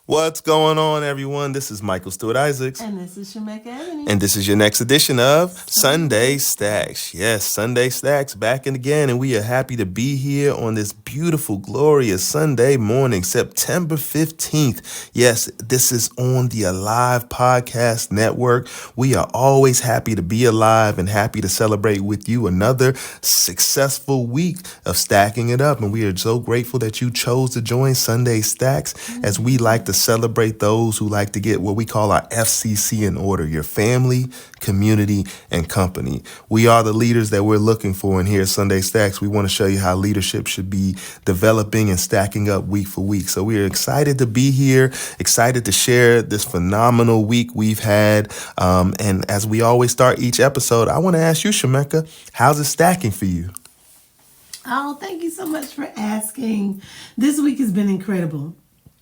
What's going on, everyone? This is Michael Stewart Isaacs. And this is Shemekka. And this is your next edition of Sunday Stacks. Yes, Sunday Stacks back and again. And we are happy to be here on this beautiful, glorious Sunday morning, September 15th. Yes, this is on the Alive Podcast Network. We are always happy to be alive and happy to celebrate with you another successful week of stacking it up. And we are so grateful that you chose to join Sunday Stacks as we like to celebrate those who like to get what we call our FCC in order, your family, community, and company. We are the leaders that we're looking for, and here at Sunday Stacks, we want to show you how leadership should be developing and stacking up week for week. So we are excited to be here, excited to share this phenomenal week we've had. And as we always start each episode, I want to ask you, Shemekka, how's it stacking for you? Oh, thank you so much for asking. This week has been incredible.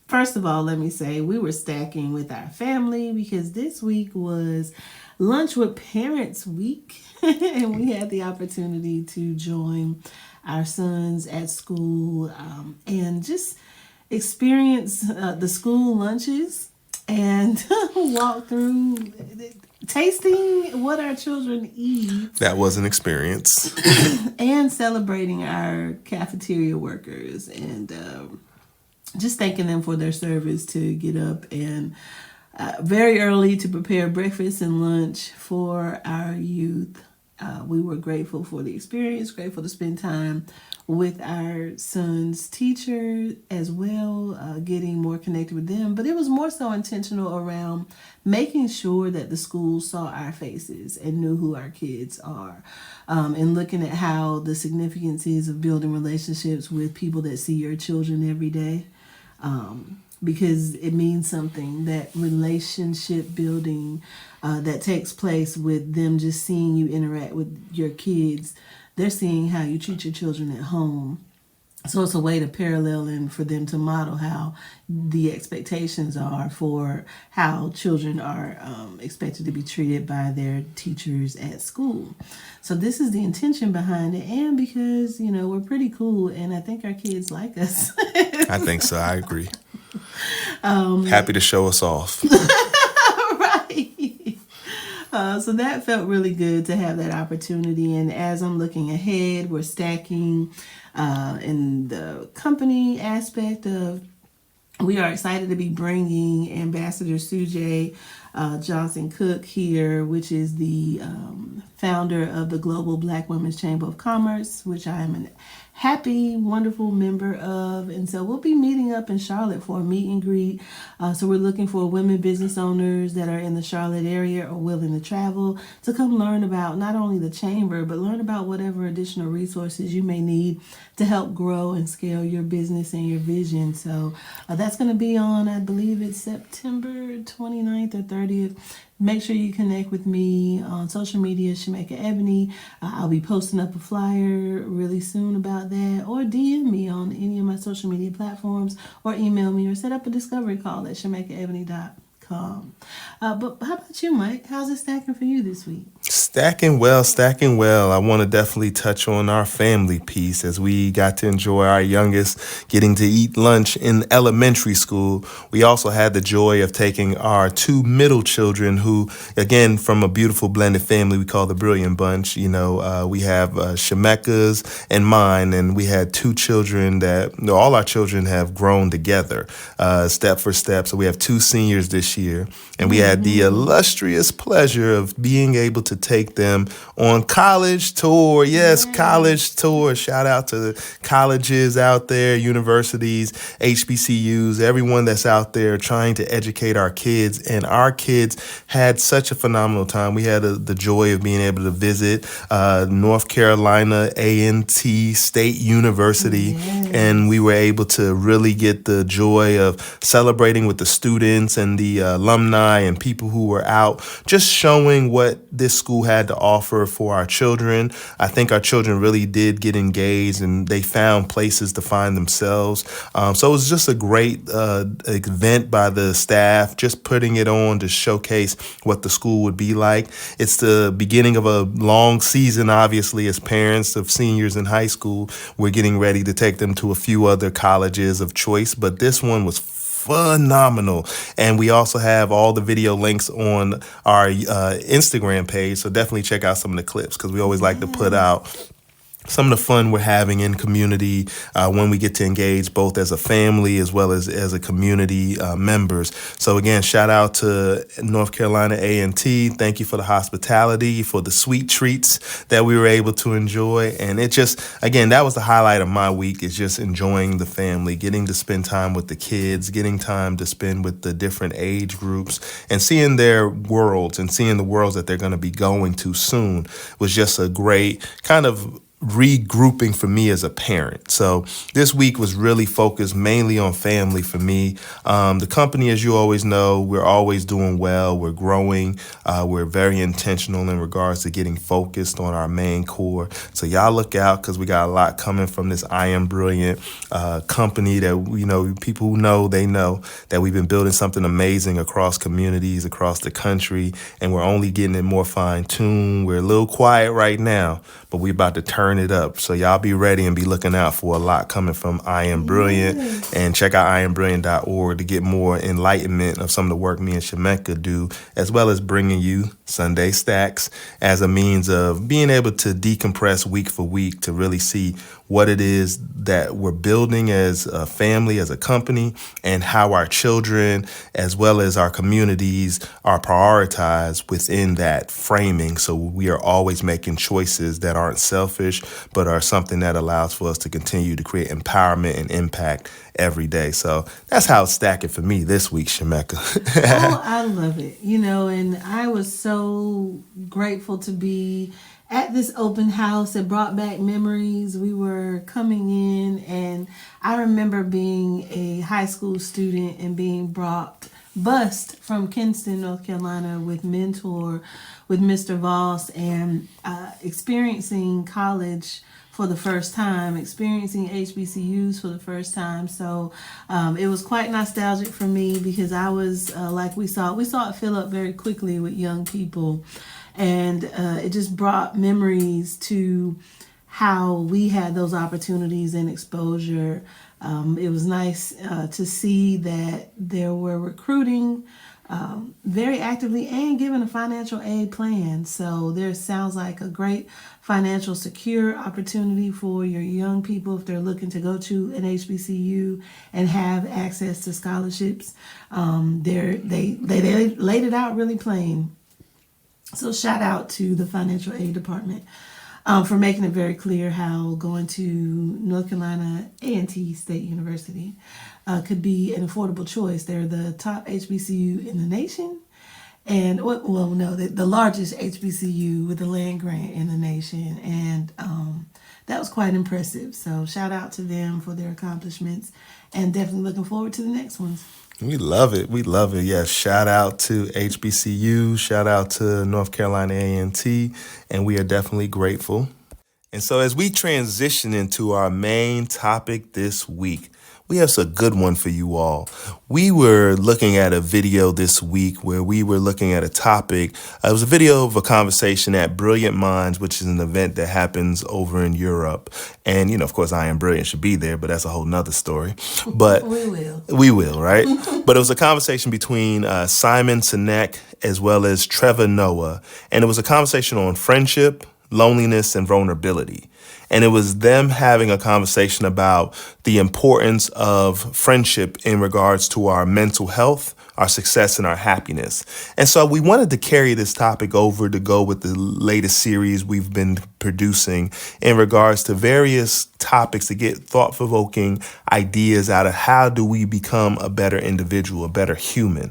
First of all, let me say we were stacking with our family because this week was Lunch with Parents Week. And we had the opportunity to join our sons at school and just experience the school lunches and walk through tasting what our children eat. That was an experience. And celebrating our cafeteria workers and just thanking them for their service to get up and very early to prepare breakfast and lunch for our youth. We were grateful for the experience, grateful to spend time with our son's teacher as well, getting more connected with them. But it was more so intentional around making sure that the school saw our faces and knew who our kids are, and looking at how the significance is of building relationships with people that see your children every day. Because it means something, that relationship building that takes place with them just seeing you interact with your kids. They're seeing how you treat your children at home. So it's a way to parallel and for them to model how the expectations are for how children are expected to be treated by their teachers at school. So this is the intention behind it, and because, we're pretty cool and I think our kids like us. I think so. I agree. Happy to show us off. Right. So that felt really good to have that opportunity. And as I'm looking ahead, we're stacking in the company aspect of, we are excited to be bringing Ambassador Sujay Johnson Cook here, which is the founder of the Global Black Women's Chamber of Commerce, which I am a happy, wonderful member of. And so we'll be meeting up in Charlotte for a meet and greet. So we're looking for women business owners that are in the Charlotte area or willing to travel to come learn about not only the chamber, but learn about whatever additional resources you may need to help grow and scale your business and your vision. So that's going to be on, I believe it's September 29th or 30th. Make sure you connect with me on social media, Shemekka Ebony. I'll be posting up a flyer really soon about that, or DM me on any of my social media platforms, or email me, or set up a discovery call at shemekkaebony.com. But how about you, Mike? How's it stacking for you this week? Stacking well. I want to definitely touch on our family piece as we got to enjoy our youngest getting to eat lunch in elementary school. We also had the joy of taking our two middle children who, again, from a beautiful blended family we call the Brilliant Bunch. We have Shemekka's and mine, and we had two children that all our children have grown together step for step. So we have two seniors this year, and we had the illustrious pleasure of being able to take them on college tour. Yes, college tour. Shout out to the colleges out there, universities, HBCUs, everyone that's out there trying to educate our kids. And our kids had such a phenomenal time. We had the joy of being able to visit North Carolina A&T State University. Yes. And we were able to really get the joy of celebrating with the students and the alumni and people who were out, just showing what this school had to offer for our children. I think our children really did get engaged and they found places to find themselves. So it was just a great event by the staff, just putting it on to showcase what the school would be like. It's the beginning of a long season, obviously, as parents of seniors in high school. We're getting ready to take them to a few other colleges of choice, but this one was phenomenal. And we also have all the video links on our Instagram page. So definitely check out some of the clips because we always like to put out some of the fun we're having in community when we get to engage both as a family as well as a community members. So again, shout out to North Carolina A&T. Thank you for the hospitality, for the sweet treats that we were able to enjoy. And it just, again, that was the highlight of my week, is just enjoying the family, getting to spend time with the kids, getting time to spend with the different age groups, and seeing their worlds and seeing the worlds that they're going to be going to soon was just a great kind of regrouping for me as a parent. So this week was really focused mainly on family for me. The company, as you always know, we're always doing well. We're growing. We're very intentional in regards to getting focused on our main core. So y'all look out because we got a lot coming from this I Am Brilliant company that, people who know, they know that we've been building something amazing across communities, across the country, and we're only getting it more fine-tuned. We're a little quiet right now, but we're about to turn it up. So y'all be ready and be looking out for a lot coming from I Am Brilliant. Yes. And check out IamBrilliant.org to get more enlightenment of some of the work me and Shemekka do, as well as bringing you Sunday Stacks as a means of being able to decompress week for week to really see what it is that we're building as a family, as a company, and how our children, as well as our communities, are prioritized within that framing. So we are always making choices that aren't selfish, but are something that allows for us to continue to create empowerment and impact every day. So that's how it's stacking for me this week, Shemekka. Oh, I love it. And I was so grateful to be at this open house. It brought back memories. We were coming in, and I remember being a high school student and being bused from Kinston, North Carolina with Mentor, with Mr. Voss, and experiencing college for the first time, experiencing HBCUs for the first time. So it was quite nostalgic for me because I was, like we saw it fill up very quickly with young people. And it just brought memories to how we had those opportunities and exposure. It was nice to see that there were recruiting very actively and given a financial aid plan. So there sounds like a great financial secure opportunity for your young people if they're looking to go to an HBCU and have access to scholarships. They laid it out really plain. So shout out to the financial aid department for making it very clear how going to North Carolina A&T State University could be an affordable choice. They're the top HBCU in the nation. And, the largest HBCU with a land grant in the nation. And that was quite impressive. So shout out to them for their accomplishments, and definitely looking forward to the next ones. We love it. We love it. Yes. Shout out to HBCU. Shout out to North Carolina A&T. And we are definitely grateful. And so as we transition into our main topic this week, we have a good one for you all. We were looking at a video this week where we were looking at a topic. It was a video of a conversation at Brilliant Minds, which is an event that happens over in Europe. And, of course, I Am Brilliant should be there, but that's a whole nother story. But we will, right? But it was a conversation between Simon Sinek as well as Trevor Noah. And it was a conversation on friendship, loneliness, and vulnerability. And it was them having a conversation about the importance of friendship in regards to our mental health, our success, and our happiness. And so we wanted to carry this topic over to go with the latest series we've been producing in regards to various topics to get thought-provoking ideas out of how do we become a better individual, a better human.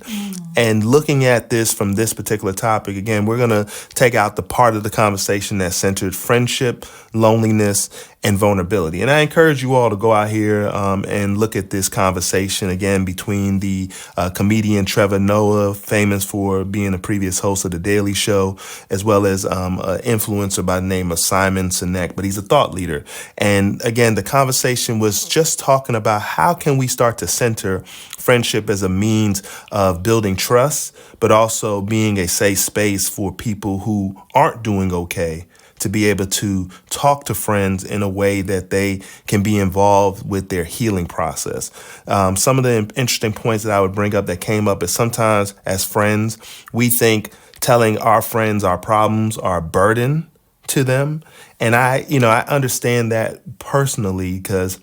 And looking at this from this particular topic, again, we're going to take out the part of the conversation that centered friendship, loneliness, and vulnerability. And I encourage you all to go out here and look at this conversation again between the comedian Trevor Noah, famous for being a previous host of The Daily Show, as well as an influencer by the name of Simon Sinek, but he's a thought leader. And again, the conversation was just talking about how can we start to center friendship as a means of building trust, but also being a safe space for people who aren't doing okay to be able to talk to friends in a way that they can be involved with their healing process. Some of the interesting points that I would bring up that came up is sometimes as friends, we think telling our friends our problems are a burden to them. And I understand that personally because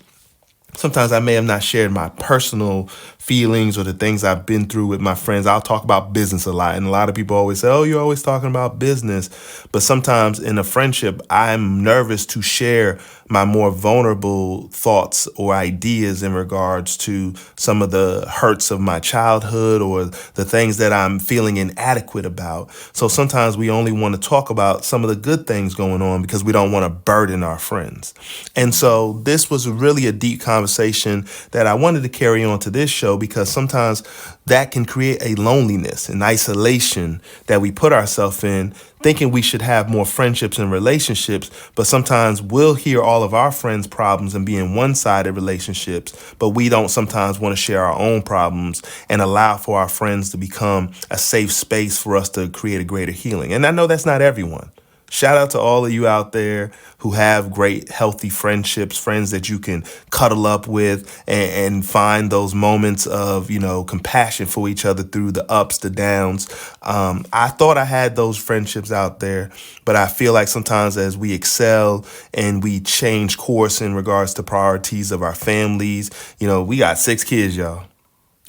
sometimes I may have not shared my personal feelings or the things I've been through with my friends. I'll talk about business a lot. And a lot of people always say, oh, you're always talking about business. But sometimes in a friendship, I'm nervous to share my more vulnerable thoughts or ideas in regards to some of the hurts of my childhood or the things that I'm feeling inadequate about. So sometimes we only want to talk about some of the good things going on because we don't want to burden our friends. And so this was really a deep conversation that I wanted to carry on to this show because sometimes that can create a loneliness and isolation that we put ourselves in, thinking we should have more friendships and relationships, but sometimes we'll hear all of our friends' problems and be in one-sided relationships, but we don't sometimes want to share our own problems and allow for our friends to become a safe space for us to create a greater healing. And I know that's not everyone. Shout out to all of you out there who have great, healthy friendships, friends that you can cuddle up with and find those moments of, compassion for each other through the ups, the downs. I thought I had those friendships out there, but I feel like sometimes as we excel and we change course in regards to priorities of our families, we got 6 kids, y'all,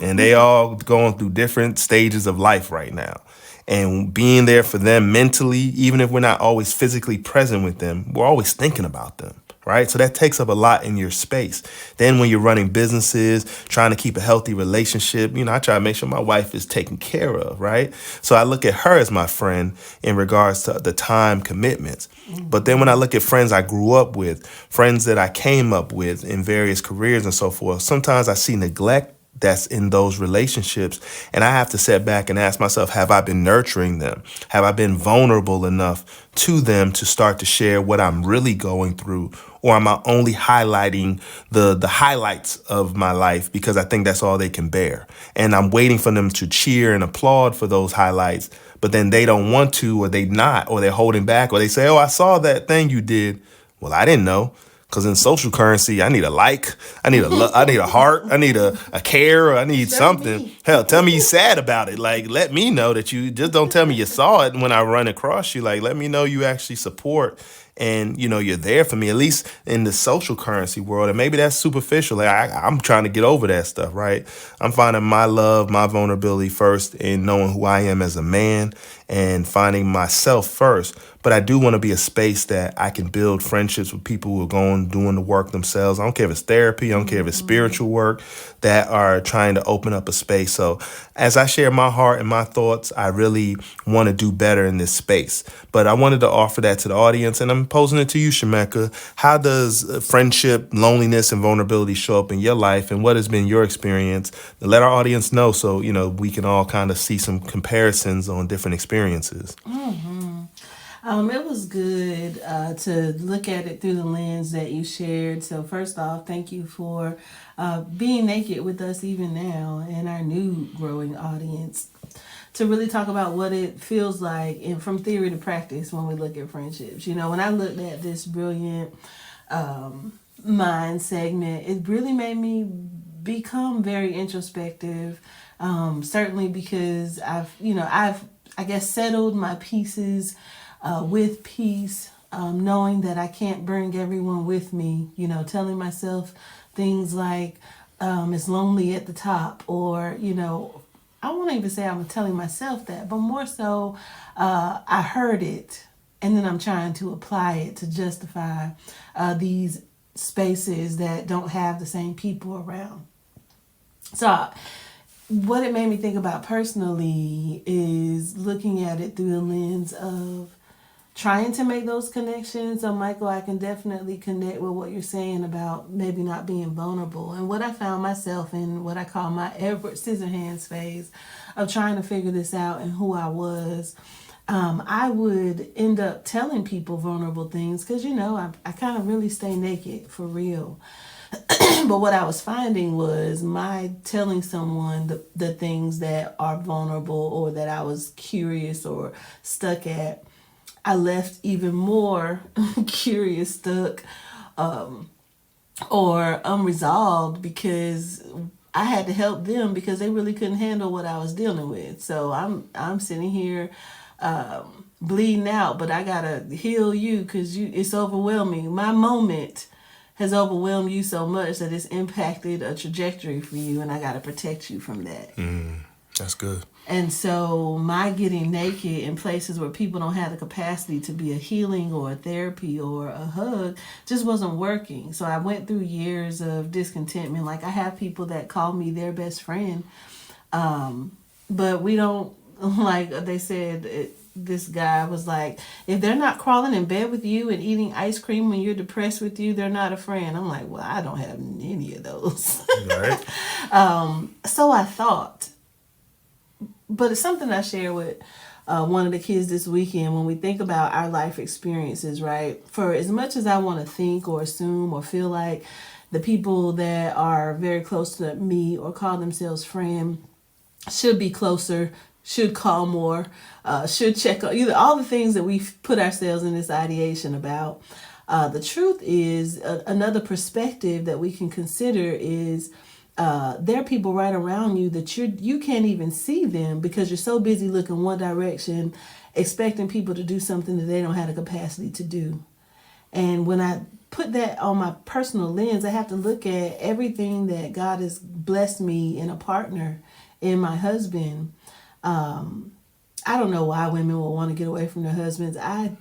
and they all going through different stages of life right now. And being there for them mentally, even if we're not always physically present with them, we're always thinking about them, right? So that takes up a lot in your space. Then when you're running businesses, trying to keep a healthy relationship, I try to make sure my wife is taken care of, right? So I look at her as my friend in regards to the time commitments. But then when I look at friends I grew up with, friends that I came up with in various careers and so forth, sometimes I see neglect that's in those relationships. And I have to sit back and ask myself, have I been nurturing them? Have I been vulnerable enough to them to start to share what I'm really going through? Or am I only highlighting the highlights of my life because I think that's all they can bear? And I'm waiting for them to cheer and applaud for those highlights, but then they don't want to, or they not, or they're holding back, or they say, oh, I saw that thing you did. Well, I didn't know. Because in social currency, I need a like, I need a heart, I need a care, I need something. Hell, tell me you're sad about it. Like, let me know that you just don't tell me you saw it when I run across you. Like, let me know you actually support and, you're there for me, at least in the social currency world. And maybe that's superficial. Like, I'm trying to get over that stuff, right? I'm finding my love, my vulnerability first in knowing who I am as a man and finding myself first. But I do want to be a space that I can build friendships with people who are doing the work themselves. I don't care if it's therapy. I don't care if it's spiritual work, that are trying to open up a space. So as I share my heart and my thoughts, I really want to do better in this space. But I wanted to offer that to the audience, and I'm posing it to you, Shemekka. How does friendship, loneliness, and vulnerability show up in your life, and what has been your experience? Let our audience know so, we can all kind of see some comparisons on different experiences. It was good to look at it through the lens that you shared. So first off, thank you for being naked with us even now and our new growing audience to really talk about what it feels like and from theory to practice when we look at friendships. When I looked at this brilliant mind segment, it really made me become very introspective. Certainly because I've I guess settled my pieces with peace, knowing that I can't bring everyone with me, telling myself things like it's lonely at the top, or, I won't even say I'm telling myself that, but more so I heard it and then I'm trying to apply it to justify these spaces that don't have the same people around. So what it made me think about personally is looking at it through the lens of trying to make those connections. So Michael, I can definitely connect with what you're saying about maybe not being vulnerable. And what I found myself in what I call my Edward Scissorhands phase of trying to figure this out and who I was, I would end up telling people vulnerable things because, I kind of really stay naked for real. But what I was finding was my telling someone the things that are vulnerable or that I was curious or stuck at, I left even more curious, stuck, or unresolved because I had to help them because they really couldn't handle what I was dealing with. So I'm sitting here bleeding out, but I gotta heal you because it's overwhelming. My moment has overwhelmed you so much that it's impacted a trajectory for you, and I gotta protect you from that. That's good. And so my getting naked in places where people don't have the capacity to be a healing or a therapy or a hug just wasn't working. So I went through years of discontentment. Like I have people that call me their best friend, but we don't, like they said, this guy was like, if they're not crawling in bed with you and eating ice cream when you're depressed with you, they're not a friend. I'm like, well, I don't have any of those. Right. So I thought. But it's something I share with one of the kids this weekend when we think about our life experiences, right? For as much as I want to think or assume or feel like the people that are very close to me or call themselves friend should be closer, should call more, should check on, either all the things that we've put ourselves in this ideation about. The truth is, another perspective that we can consider is there are people right around you that you can't even see them because you're so busy looking one direction, expecting people to do something that they don't have the capacity to do. And when I put that on my personal lens, I have to look at everything that God has blessed me in a partner, in my husband. I don't know why women will want to get away from their husbands. I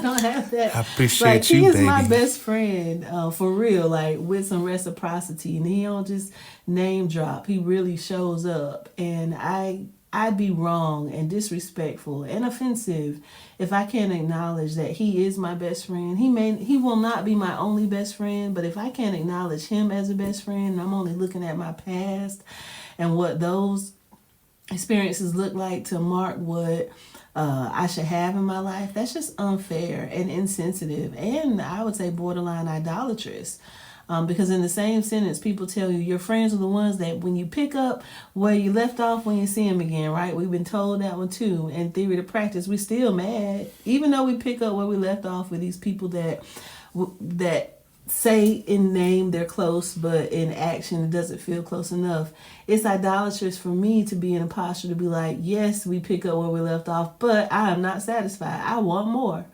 don't have that. I appreciate like, you, he is baby. my best friend, for real, like with some reciprocity, and he don't just name drop. He really shows up, and I'd be wrong and disrespectful and offensive if I can't acknowledge that he is my best friend. He will not be my only best friend, but if I can't acknowledge him as a best friend, and I'm only looking at my past and what those experiences look like to mark what I should have in my life, that's just unfair and insensitive, and I would say borderline idolatrous. Because in the same sentence, people tell you your friends are the ones that when you pick up where you left off when you see them again, right? We've been told that one too. In theory to practice, we still mad, even though we pick up where we left off with these people that say in name they're close, but in action it doesn't feel close enough. It's idolatrous for me to be in a posture to be like, yes, we pick up where we left off, but I am not satisfied. I want more.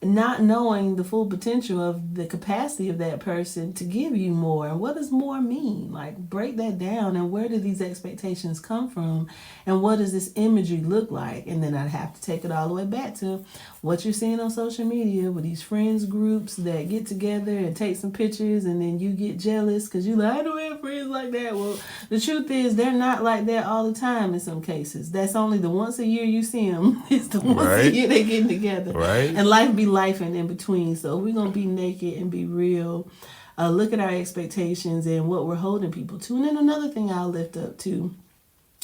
Not knowing the full potential of the capacity of that person to give you more. And what does more mean? Like, break that down, and where do these expectations come from, and what does this imagery look like? And then I'd have to take it all the way back to what you're seeing on social media with these friends groups that get together and take some pictures, and then you get jealous because you like, I don't have friends like that. Well, the truth is they're not like that all the time. In some cases, that's only the once a year you see them. It's the once a year they getting together, right? And life be life and in between. So if we're gonna be naked and be real, look at our expectations and what we're holding people to. And then another thing I'll lift up too,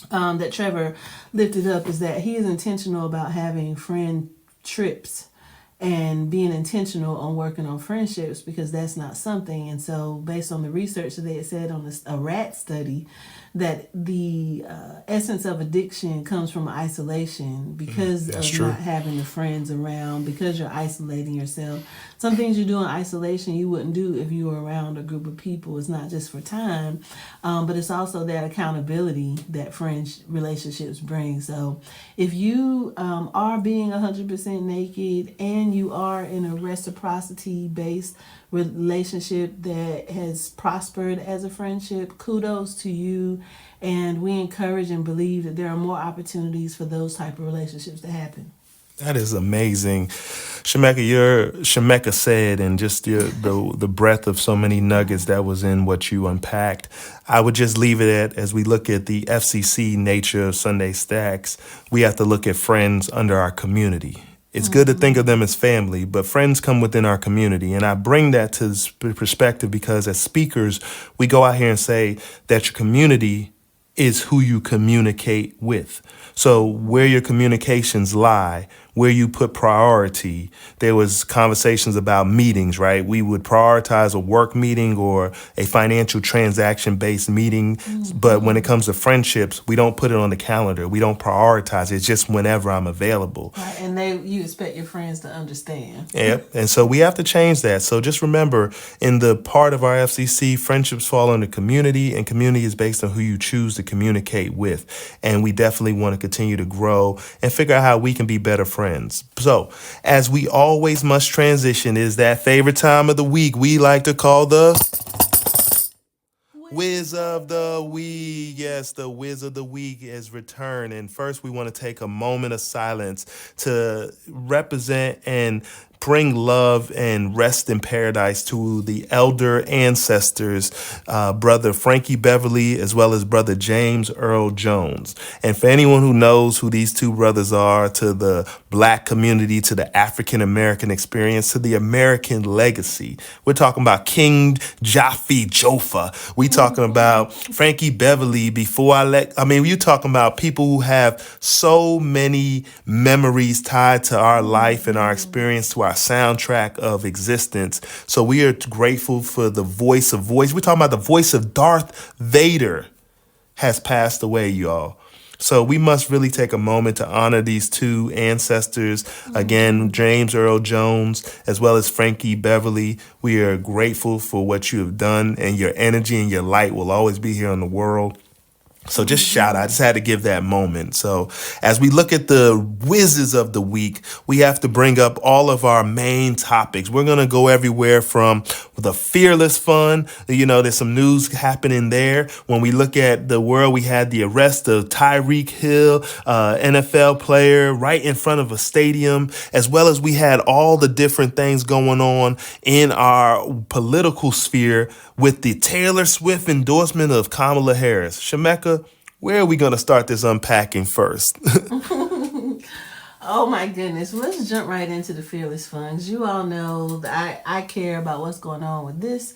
that Trevor lifted up, is that he is intentional about having friend trips and being intentional on working on friendships, because that's not something. And so based on the research that they had said on a rat study, that the essence of addiction comes from isolation because of true. Not having the friends around, because you're isolating yourself. Some things you do in isolation you wouldn't do if you were around a group of people. It's not just for time, but it's also that accountability that friends relationships bring. So if you are being 100% naked and you are in a reciprocity based relationship that has prospered as a friendship, kudos to you, and we encourage and believe that there are more opportunities for those type of relationships to happen. That is amazing. Shemekka said, and just the breadth of so many nuggets that was in what you unpacked. I would just leave it at, as we look at the FCC nature of Sunday Stacks, we have to look at friends under our community. It's good to think of them as family, but friends come within our community. And I bring that to this perspective because as speakers, we go out here and say that your community is who you communicate with. So where your communications lie where you put priority. There was conversations about meetings, right? We would prioritize a work meeting or a financial transaction-based meeting. But when it comes to friendships, we don't put it on the calendar. We don't prioritize it. It's just whenever I'm available. Right, and you expect your friends to understand. Yep. And so we have to change that. So just remember, in the part of our FCC, friendships fall under community, and community is based on who you choose to communicate with. And we definitely want to continue to grow and figure out how we can be better friends. So as we always must transition, is that favorite time of the week we like to call the Whiz of the Week. Yes, the Whiz of the Week is returned. And first, we want to take a moment of silence to represent and bring love and rest in paradise to the elder ancestors, brother Frankie Beverly, as well as brother James Earl Jones. And for anyone who knows who these two brothers are, to the Black community, to the African American experience, to the American legacy, we're talking about King Jaffe Joffa. We talking about Frankie Beverly. You're talking about people who have so many memories tied to our life and our experience, to our soundtrack of existence. So we are grateful for the voice. We're talking about the voice of Darth Vader has passed away, y'all. So we must really take a moment to honor these two ancestors. Again, James Earl Jones, as well as Frankie Beverly. We are grateful for what you have done, and your energy and your light will always be here in the world. So just shout out. I just had to give that moment. So as we look at the whizzes of the week, we have to bring up all of our main topics. We're going to go everywhere from the fearless fun. There's some news happening there. When we look at the world, we had the arrest of Tyreek Hill, NFL player, right in front of a stadium, as well as we had all the different things going on in our political sphere with the Taylor Swift endorsement of Kamala Harris. Shemekka, where are we going to start this unpacking first? Oh my goodness. Well, let's jump right into the fearless funds. You all know that I care about what's going on with this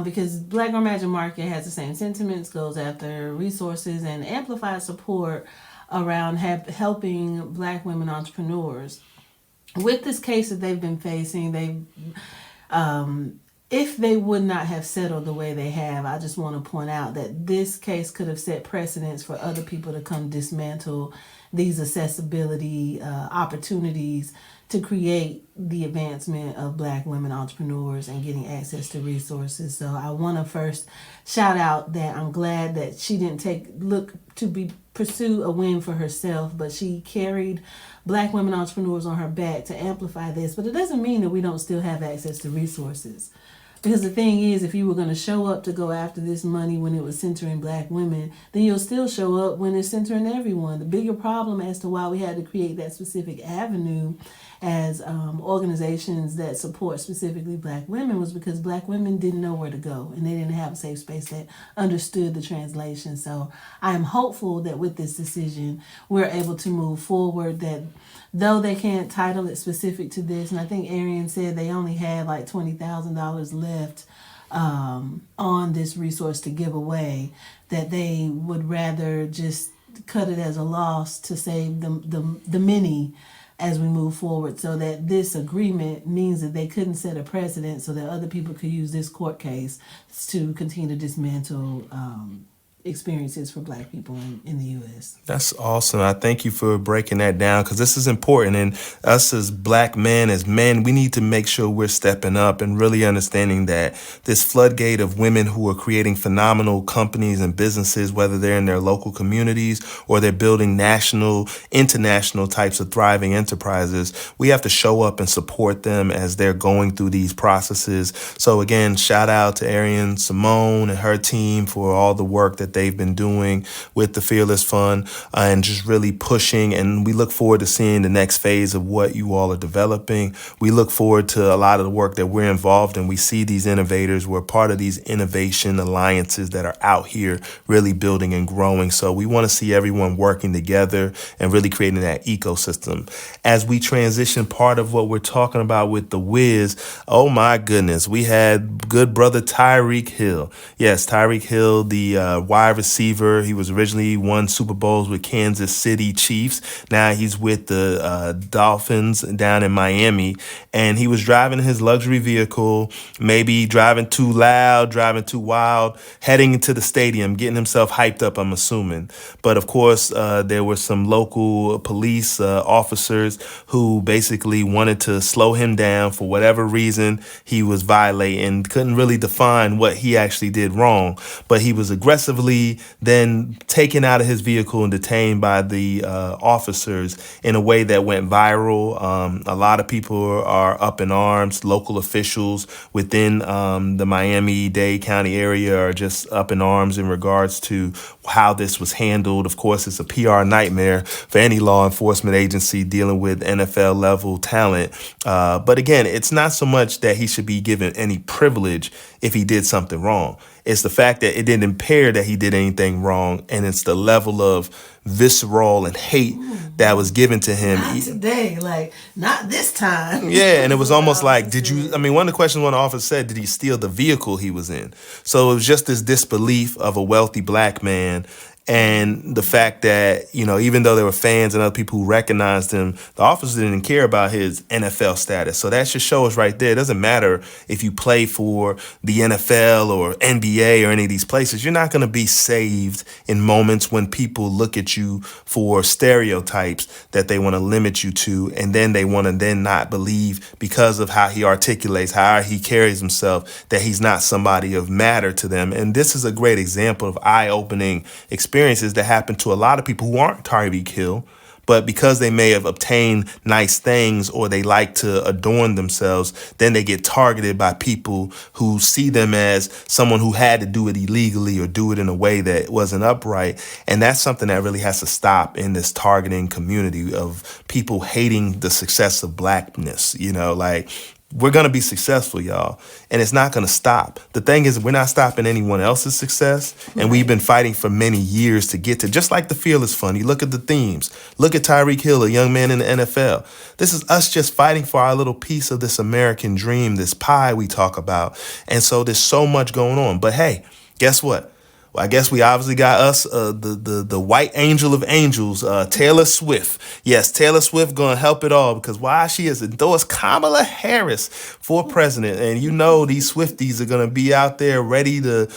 because Black Girl Magic Market has the same sentiments, goes after resources and amplified support around helping Black women entrepreneurs. With this case that they've been facing, if they would not have settled the way they have, I just want to point out that this case could have set precedents for other people to come dismantle these accessibility opportunities to create the advancement of Black women entrepreneurs and getting access to resources. So I want to first shout out that I'm glad that she didn't pursue a win for herself, but she carried Black women entrepreneurs on her back to amplify this. But it doesn't mean that we don't still have access to resources. Because the thing is, if you were going to show up to go after this money when it was centering Black women, then you'll still show up when it's centering everyone. The bigger problem as to why we had to create that specific avenue as organizations that support specifically Black women was because Black women didn't know where to go and they didn't have a safe space that understood the translation. So I am hopeful that with this decision, we're able to move forward, that though they can't title it specific to this, and I think Arian said they only had like $20,000 left on this resource to give away, that they would rather just cut it as a loss to save the many as we move forward, so that this agreement means that they couldn't set a precedent so that other people could use this court case to continue to dismantle experiences for Black people in the U.S. That's awesome. I thank you for breaking that down, because this is important. And us as Black men, as men, we need to make sure we're stepping up and really understanding that this floodgate of women who are creating phenomenal companies and businesses, whether they're in their local communities or they're building national, international types of thriving enterprises, we have to show up and support them as they're going through these processes. So again, shout out to Arian Simone and her team for all the work that they've been doing with the Fearless Fund and just really pushing. And we look forward to seeing the next phase of what you all are developing. We look forward to a lot of the work that we're involved in. We see these innovators. We're part of these innovation alliances that are out here really building and growing. So we want to see everyone working together and really creating that ecosystem. As we transition, part of what we're talking about with the Wiz, oh my goodness, we had good brother Tyreek Hill. Yes, Tyreek Hill, the wide receiver. He was originally won Super Bowls with Kansas City Chiefs. Now he's with the Dolphins down in Miami. And he was driving his luxury vehicle, maybe driving too loud, driving too wild, heading into the stadium, getting himself hyped up, I'm assuming. But of course, there were some local police officers who basically wanted to slow him down for whatever reason he was violating, couldn't really define what he actually did wrong. But he was aggressively then taken out of his vehicle and detained by the officers in a way that went viral. A lot of people are up in arms. Local officials within the Miami-Dade County area are just up in arms in regards to how this was handled. Of course, it's a PR nightmare for any law enforcement agency dealing with NFL level talent. But again, it's not so much that he should be given any privilege if he did something wrong. It's the fact that it didn't impair that he did anything wrong. And it's the level of visceral and hate that was given to him. Not today, like, not this time. Yeah, and it was almost like, one of the questions one officer said, did he steal the vehicle he was in? So it was just this disbelief of a wealthy black man. And the fact that, even though there were fans and other people who recognized him, the officers didn't care about his NFL status. So that should show us right there. It doesn't matter if you play for the NFL or NBA or any of these places. You're not going to be saved in moments when people look at you for stereotypes that they want to limit you to. And then they want to then not believe because of how he articulates, how he carries himself, that he's not somebody of matter to them. And this is a great example of eye-opening experiences that happen to a lot of people who aren't Tyreek Hill, but because they may have obtained nice things or they like to adorn themselves, then they get targeted by people who see them as someone who had to do it illegally or do it in a way that wasn't upright. And that's something that really has to stop in this targeting community of people hating the success of blackness. We're going to be successful, y'all, and it's not going to stop. The thing is, we're not stopping anyone else's success, and we've been fighting for many years to get to, just like the Fearless Fund. You look at the themes. Look at Tyreek Hill, a young man in the NFL. This is us just fighting for our little piece of this American dream, this pie we talk about. And so there's so much going on. But hey, guess what? Well, I guess we obviously got us the white angel of angels, Taylor Swift. Yes, Taylor Swift going to help it all because why? She has endorsed Kamala Harris for president. And these Swifties are going to be out there ready to,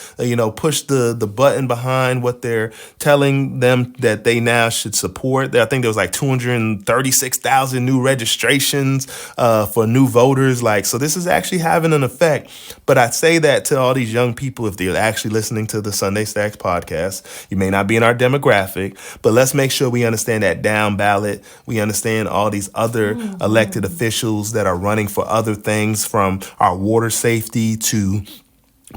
push the button behind what they're telling them that they now should support. I think there was like 236,000 new registrations for new voters. So this is actually having an effect. But I say that to all these young people, if they're actually listening to the Sunday Stacks podcast. You may not be in our demographic, but let's make sure we understand that down ballot. We understand all these other elected officials that are running for other things, from our water safety to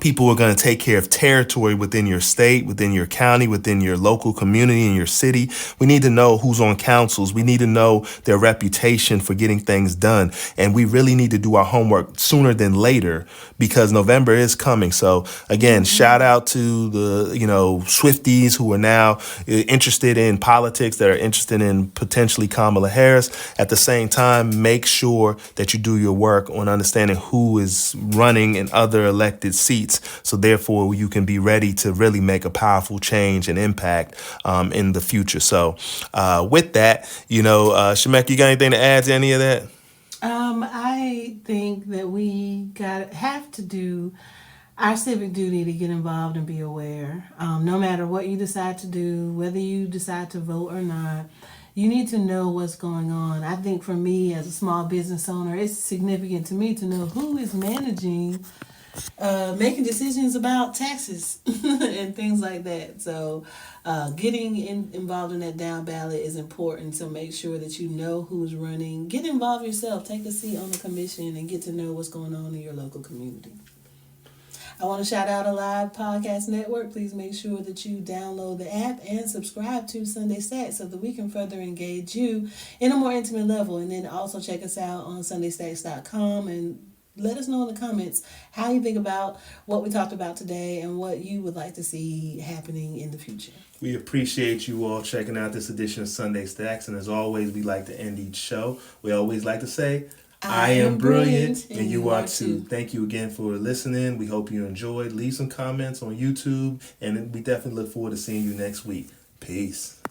people who are going to take care of territory within your state, within your county, within your local community, in your city. We need to know who's on councils. We need to know their reputation for getting things done. And we really need to do our homework sooner than later because November is coming. So again, shout out to the, Swifties who are now interested in politics, that are interested in potentially Kamala Harris. At the same time, make sure that you do your work on understanding who is running in other elected seats. So therefore, you can be ready to really make a powerful change and impact in the future. So with that, Shemekka, you got anything to add to any of that? I think that we have to do our civic duty to get involved and be aware. No matter what you decide to do, whether you decide to vote or not, you need to know what's going on. I think for me as a small business owner, it's significant to me to know who is managing making decisions about taxes and things like that. So getting involved in that down ballot is important. So make sure that you know who's running. Get involved yourself. Take a seat on the commission and get to know what's going on in your local community. I want to shout out Alive Podcast Network. Please make sure that you download the app and subscribe to Sunday Stacks so that we can further engage you in a more intimate level. And then also check us out on sundaystacks.com and let us know in the comments how you think about what we talked about today and what you would like to see happening in the future. We appreciate you all checking out this edition of Sunday Stacks. And as always, we like to end each show. We always like to say, I am brilliant, and you are too. Thank you again for listening. We hope you enjoyed. Leave some comments on YouTube, and we definitely look forward to seeing you next week. Peace.